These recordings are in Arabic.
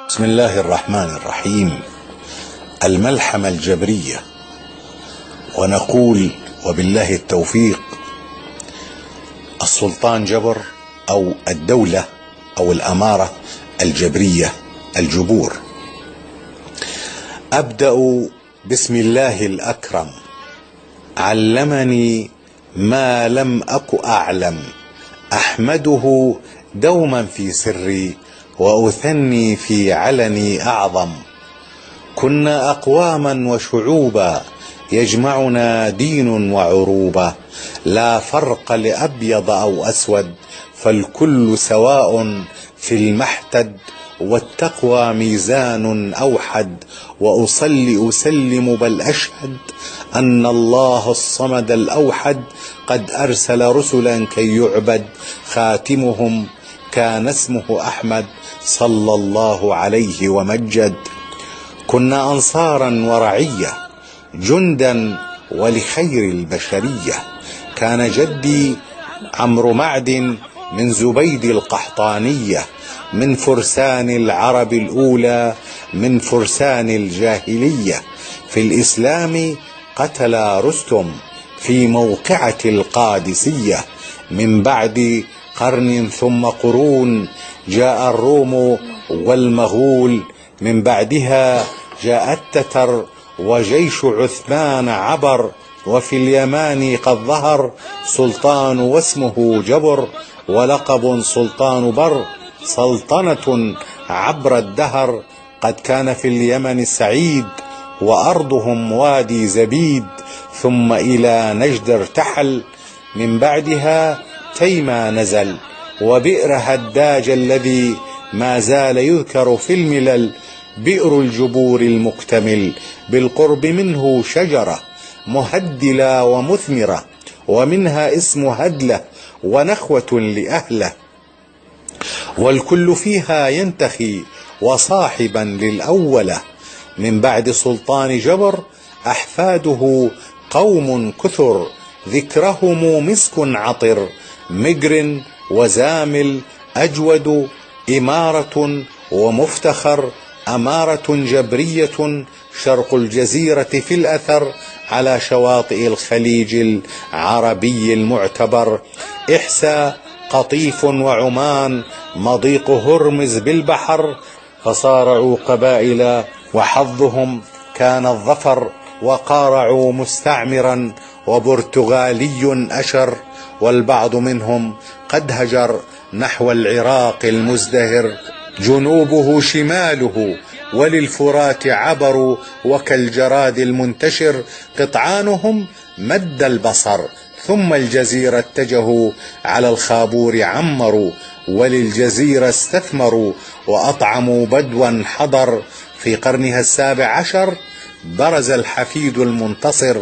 بسم الله الرحمن الرحيم. الملحمة الجبرية. ونقول وبالله التوفيق: السلطان جبر أو الدولة أو الأمارة الجبرية، الجبور. أبدأ بسم الله الأكرم، علمني ما لم أك أعلم، أحمده دوما في سري، وأثني في علني أعظم. كنا أقواما وشعوبا، يجمعنا دين وعروبة، لا فرق لأبيض أو أسود، فالكل سواء في المحتد، والتقوى ميزان أوحد. وأصلي أسلم بل أشهد أن الله الصمد الأوحد قد أرسل رسلا كي يعبد، خاتمهم كان اسمه أحمد صلى الله عليه ومجد. كنا أنصارا ورعية، جندا ولخير البشرية. كان جدي عمرو معدن من زبيد القحطانية، من فرسان العرب الأولى، من فرسان الجاهلية. في الإسلام قتل رستم في موقعة القادسية. من بعد قرن ثم قرون جاء الروم والمغول، من بعدها جاء التتر وجيش عثمان عبر. وفي اليمان قد ظهر سلطان واسمه جبر، ولقب سلطان بر، سلطنة عبر الدهر. قد كان في اليمن سعيد، وأرضهم وادي زبيد، ثم إلى نجد ارتحل. من بعدها تيما نزل، وبئر هداج الذي ما زال يذكر في الملل. بئر الجبور المكتمل، بالقرب منه شجرة مهدلة ومثمرة، ومنها اسم هدلة ونخوة لأهله، والكل فيها ينتخي وصاحبا للأولة. من بعد سلطان جبر أحفاده قوم كثر، ذكرهم مسك عطر، مجر وزامل أجود، إمارة ومفتخر. أمارة جبرية شرق الجزيرة في الأثر، على شواطئ الخليج العربي المعتبر. إحسى قطيف وعمان، مضيق هرمز بالبحر. فصارعوا قبائل وحظهم كان الظفر، وقارعوا مستعمرا وبرتغالي أشر. والبعض منهم قد هجر نحو العراق المزدهر، جنوبه شماله وللفرات عبروا. وكالجراد المنتشر قطعانهم مد البصر، ثم الجزيرة اتجهوا على الخابور عمروا. وللجزيرة استثمروا وأطعموا بدوا حضر. في قرنها 17 برز الحفيد المنتصر،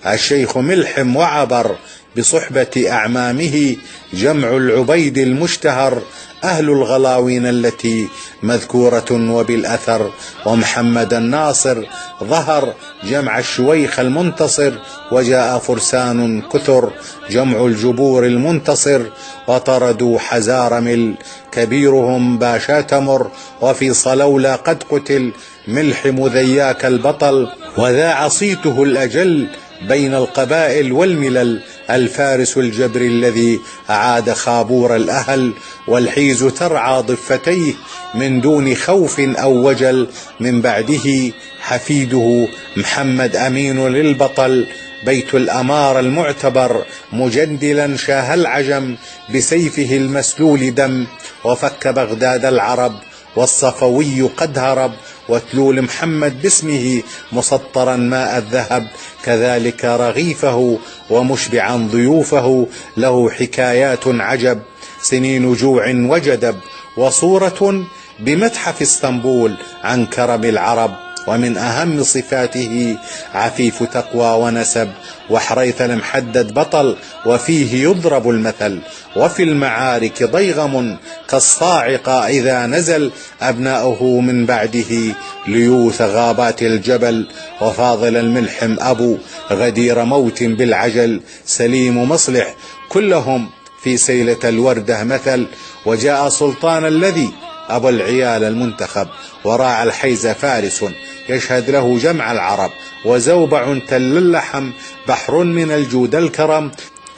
الشيخ ملحم وعبر، بصحبة أعمامه جمع العبيد المشتهر. أهل الغلاوين التي مذكورة وبالأثر، ومحمد الناصر ظهر جمع الشويخ المنتصر. وجاء فرسان كثر جمع الجبور المنتصر، وطردوا حزارمل كبيرهم باشا تمر. وفي صلولة قد قتل ملحم ذياك البطل، وذاع صيته الأجل بين القبائل والملل. الفارس الجبري الذي أعاد خابور الأهل، والحيز ترعى ضفتيه من دون خوف أو وجل. من بعده حفيده محمد أمين للبطل، بيت الأمار المعتبر، مجندلا شاه العجم بسيفه المسلول دم. وفك بغداد العرب والصفوي قد هرب، وتلول محمد باسمه مسطرا ماء الذهب. كذلك رغيفه ومشبعا ضيوفه، له حكايات عجب، سنين جوع وجدب. وصورة بمتحف اسطنبول عن كرم العرب. ومن أهم صفاته عفيف تقوى ونسب، وحريث المحدد بطل وفيه يضرب المثل. وفي المعارك ضيغم كالصاعقة إذا نزل، أبناؤه من بعده ليوث غابات الجبل. وفاضل الملحم أبو غدير موت بالعجل، سليم مصلح كلهم في سيلة الوردة مثل. وجاء سلطان الذي أبو العيال المنتخب، وراع الحيز فارس يشهد له جمع العرب، وزوبع تل اللحم بحر من الجود الكرم.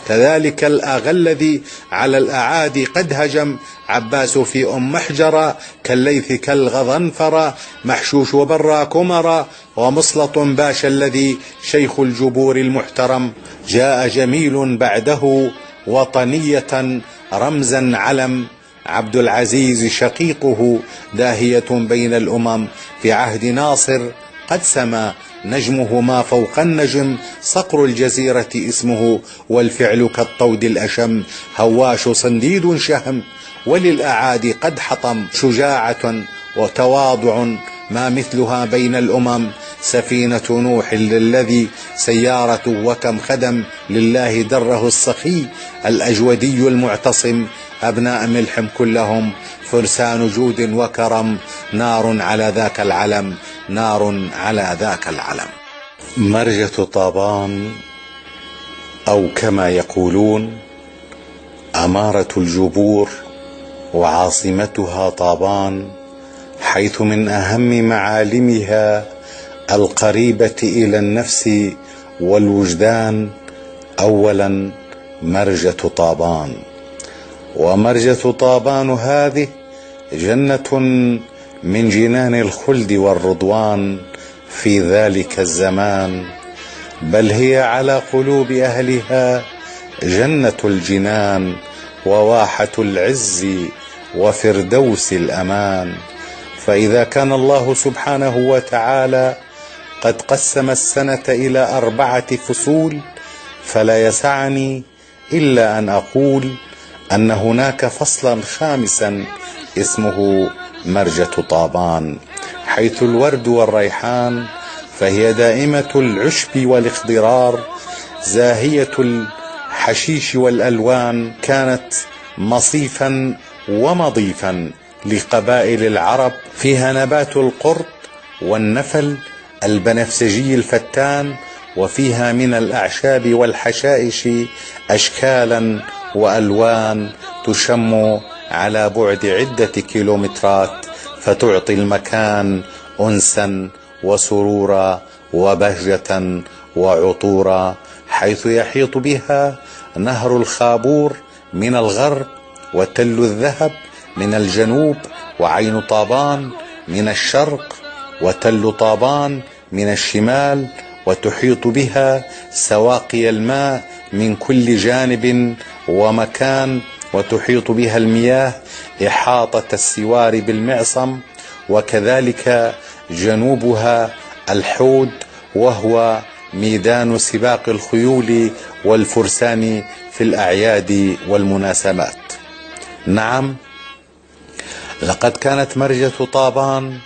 كذلك الآغا الذي على الأعادي قد هجم، عباس في محجرة كالليث كالغضنفر، محشوش وبرا كمرا، ومصلط باشا الذي شيخ الجبور المحترم. جاء جميل بعده وطنية رمزا علم، عبد العزيز شقيقه داهية بين الأمم. في عهد ناصر قد سما نجمه ما فوق النجم، صقر الجزيرة اسمه والفعل كالطود الأشم. هواش صنديد شهم وللأعادي قد حطم، شجاعة وتواضع ما مثلها بين الأمم. سفينة نوح للذي سيارته وكم خدم، لله دره السخي الأجودي المعتصم. أبناء ملحم كلهم فرسان جود وكرم، نار على ذاك العلم، نار على ذاك العلم. مرجة طابان، أو كما يقولون أمارة الجبور، وعاصمتها طابان، حيث من أهم معالمها القريبة إلى النفس والوجدان أولا مرجة طابان. ومرجة طابان هذه جنة من جنان الخلد والرضوان في ذلك الزمان، بل هي على قلوب أهلها جنة الجنان وواحة العز وفردوس الأمان. فإذا كان الله سبحانه وتعالى قد قسم السنة إلى 4 فصول، فلا يسعني إلا أن أقول أن هناك فصلا خامسا اسمه مرجة طابان، حيث الورد والريحان فهي دائمة العشب والاخضرار، زاهية الحشيش والألوان، كانت مصيفا ومضيفا لقبائل العرب، فيها نبات القرط والنفل البنفسجي الفتان، وفيها من الأعشاب والحشائش أشكالا وألوان تشم على بعد عدة كيلومترات، فتعطي المكان أنسا وسرورا وبهجة وعطورا، حيث يحيط بها نهر الخابور من الغرب، وتل الذهب من الجنوب، وعين طابان من الشرق، وتل طابان من الشمال، وتحيط بها سواقي الماء من كل جانب ومكان، وتحيط بها المياه إحاطة السوار بالمعصم، وكذلك جنوبها الحوض، وهو ميدان سباق الخيول والفرسان في الأعياد والمناسبات. نعم، لقد كانت مرجة طابان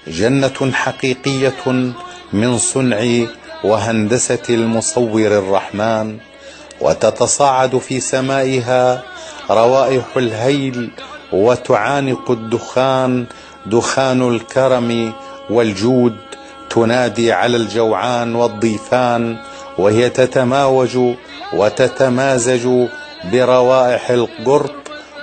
جنة حقيقية من صنع وهندسة المصور الرحمن، وتتصاعد في سمائها روائح الهيل، وتعانق الدخان دخان الكرم والجود، تنادي على الجوعان والضيفان، وهي تتماوج وتتمازج بروائح القرط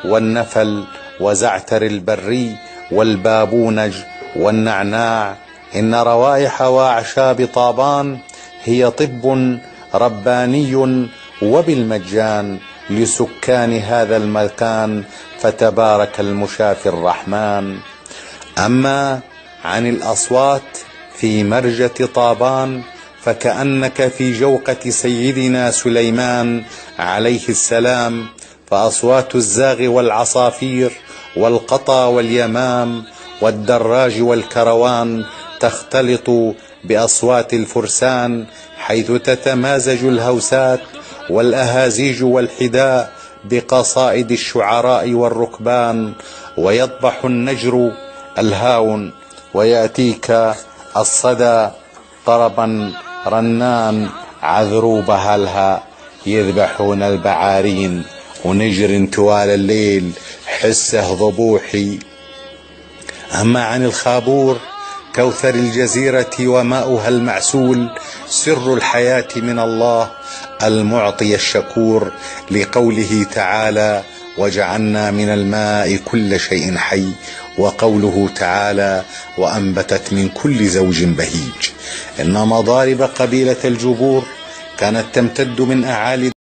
والنفل وزعتر البري والبابونج والنعناع. إن روائح وأعشاب طابان هي طب رباني وبالمجان لسكان هذا المكان، فتبارك المشافي الرحمن. أما عن الأصوات في مرجة طابان، فكأنك في جوقة سيدنا سليمان عليه السلام، فأصوات الزاغ والعصافير والقطا واليمام والدراج والكروان تختلط بأصوات الفرسان، حيث تتمازج الهوسات والأهازيج والحداء بقصائد الشعراء والركبان، ويضبح النجر الهاون، ويأتيك الصدى طربا رنان عذروب هلها، يذبحون البعارين ونجر طوال الليل حسه ضبوحي. أما عن الخابور كوثر الجزيرة وماؤها المعسول، سر الحياة من الله المعطي الشكور، لقوله تعالى: وجعلنا من الماء كل شيء حي وقوله تعالى وأنبتت من كل زوج بهيج. إن مضارب قبيلة الجبور كانت تمتد من أعالي